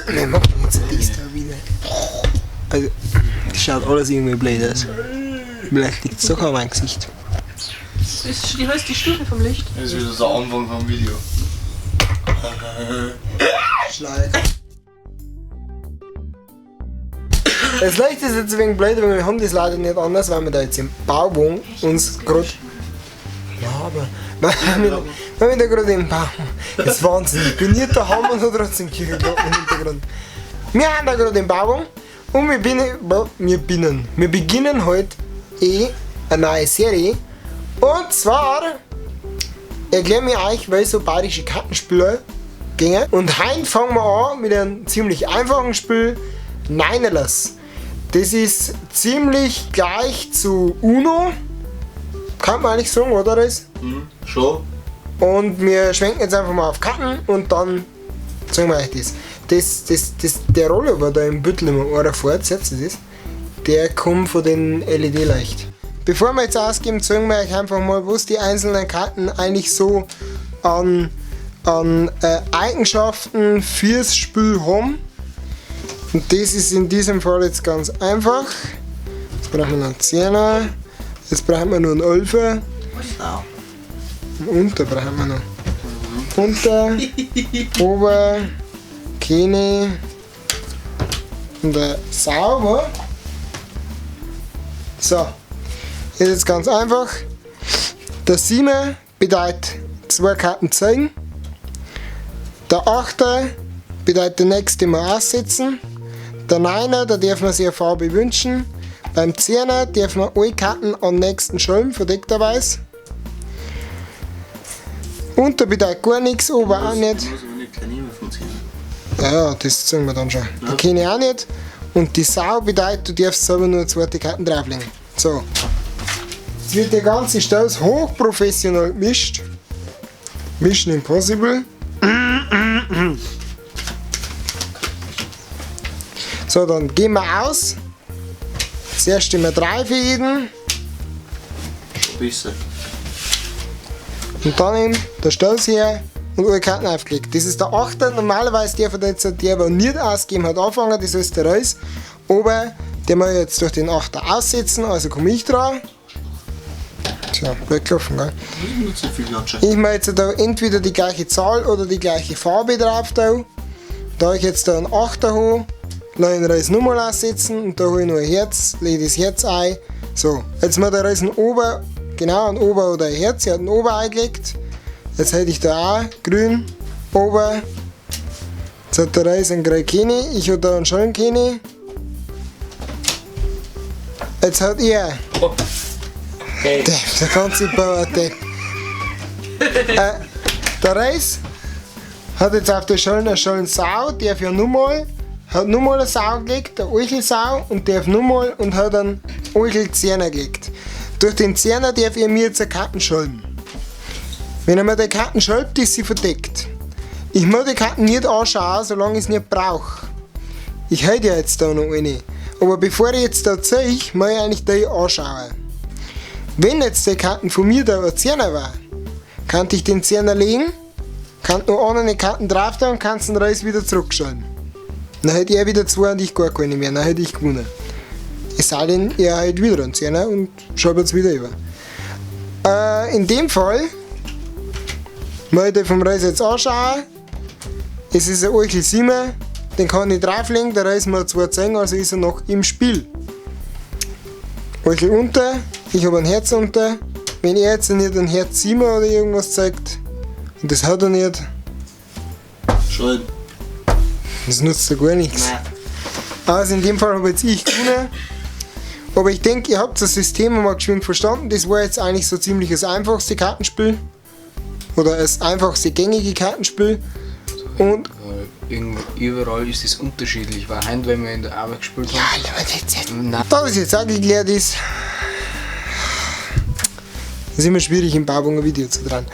Wir machen jetzt das da wieder. Also, das schaut alles irgendwie blöd aus. Vielleicht liegt es doch an meinem Gesicht. Das ist die höchste Stufe vom Licht. Das ist wieder der Anfang vom Video. Schleich. Das Licht ist jetzt ein wenig blöd, weil wir haben das leider nicht anders, weil wir da jetzt im Bauwagen uns gerade... Ja, aber... Weil wir da gerade im Bauwagen... Das ist Wahnsinn, ich bin nicht daheim und habe trotzdem Kirchenglocken im Hintergrund. Wir haben da gerade im Bauwagen und wir beginnen heute eine neue Serie. Und zwar erklären wir euch, weil so bayerische Kartenspiele gingen. Und heute fangen wir an mit einem ziemlich einfachen Spiel, Neinerlass. Das ist ziemlich gleich zu Uno, kann man eigentlich sagen, oder? Schon. Und wir schwenken jetzt einfach mal auf Karten und dann sagen wir euch das. Der Roller, der da im Büttel immer einer fährt, seht ihr das? Der kommt von den LED-Licht. Bevor wir jetzt ausgeben, zeigen wir euch einfach mal, was die einzelnen Karten eigentlich so an Eigenschaften fürs Spiel haben. Und das ist in diesem Fall jetzt ganz einfach. Jetzt brauchen wir noch einen 10er, jetzt brauchen wir noch einen 11er. Unter brauchen wir noch. Unter, Ober, keine und der Sauber. So, ist jetzt ganz einfach. Der 7er bedeutet 2 Karten zeigen. Der 8er bedeutet der nächste mal aussetzen. Der 9er, da darf man sich eine Farbe wünschen. Beim 10er darf man alle Karten am nächsten Schalm verdeckterweise. Unter bedeutet gar nichts, ober auch nicht. Ja, das zeigen wir dann schon. Ja. Der kenne ich auch nicht. Und die Sau bedeutet, du darfst selber nur 2 Karten drauflegen. So. Jetzt wird der ganze Stoß hochprofessional gemischt. Mission Impossible. So, dann gehen wir aus. Zuerst immer 3 für jeden. Besser. Und dann eben der Stoß her und alle Karten aufgelegt. Das ist der 8er. Normalerweise darf er jetzt, der nicht ausgegeben hat, anfangen. Das heißt der Reis. Aber der muss jetzt durch den 8er aussetzen, also komme ich dran. Tja, weggelaufen, gell? Ich mache jetzt da entweder die gleiche Zahl oder die gleiche Farbe drauf. Da ich jetzt da einen 8er habe, lasse ich den Reis nochmal aussetzen und da habe ich noch ein Herz, lege das Herz ein. So, jetzt muss der Reis ein Ober, genau, ein Ober oder ein Herz, ich habe ein Ober eingelegt. Jetzt hätte ich da auch grün, Ober. Jetzt hat der Reis einen grünen Keni, ich habe da einen schönen Keni. Jetzt hat er. Oh. Okay. Der ganze Bauer, der Reis hat jetzt auf der Schalen eine Schalen Sau, darf ja nochmal, hat nochmal eine Sau gelegt, eine Eichelsau und darf nochmal und hat einen Eichelzehner gelegt. Durch den Zehner darf er mir jetzt eine Karten schalten. Wenn er mir die Karten schaltet, ist sie verdeckt. Ich muss die Karten nicht anschauen, solange ich es nicht brauche. Ich halte ja jetzt da noch eine. Aber bevor ich jetzt da zeige, muss ich eigentlich die anschauen. Wenn jetzt die Karten von mir da ein Zehner war, kann ich den Zehner legen, kann noch andere Karten drauf da und kann den Reis wieder zurückschalten. Dann hätte er wieder 2 und ich gar keine mehr, dann hätte ich gewonnen. Es sei denn, er hat wieder einen Zehner und schaut jetzt wieder über. In dem Fall muss ich den vom Reis jetzt anschauen. Es ist ein Eichel 7, den kann ich drauflegen, der Reis muss 2 zeigen, also ist er noch im Spiel. Eichel unter, ich habe ein Herz unter. Wenn er jetzt nicht ein Herz 7 oder irgendwas zeigt, und das hat er nicht, Schön. das nutzt ja gar nichts. Nein. Also in dem Fall habe jetzt ich gewonnen. Aber ich denke, ihr habt das System einmal geschwind verstanden. Das war jetzt eigentlich so ziemlich das einfachste Kartenspiel. Oder das einfachste gängige Kartenspiel. Und überall ist es unterschiedlich, weil heute, wenn wir in der Arbeit gespielt haben. ja, da das jetzt auch geklärt ist, ist immer schwierig im Bauwagen ein Video zu drehen.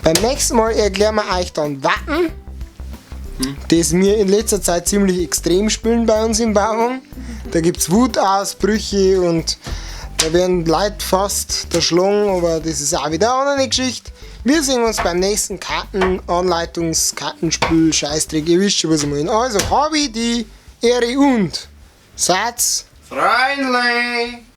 Beim nächsten Mal erklären wir euch dann Wappen, das wir in letzter Zeit ziemlich extrem spielen bei uns im Bauwagen. Da gibt es Wutausbrüche und da werden Leute fast erschlagen, aber das ist auch wieder eine andere Geschichte. Wir sehen uns beim nächsten Kartenspiel, Scheißdreck, ihr wisst schon, was ich meine. Also, habe ich die Ehre und Satz Freundlich!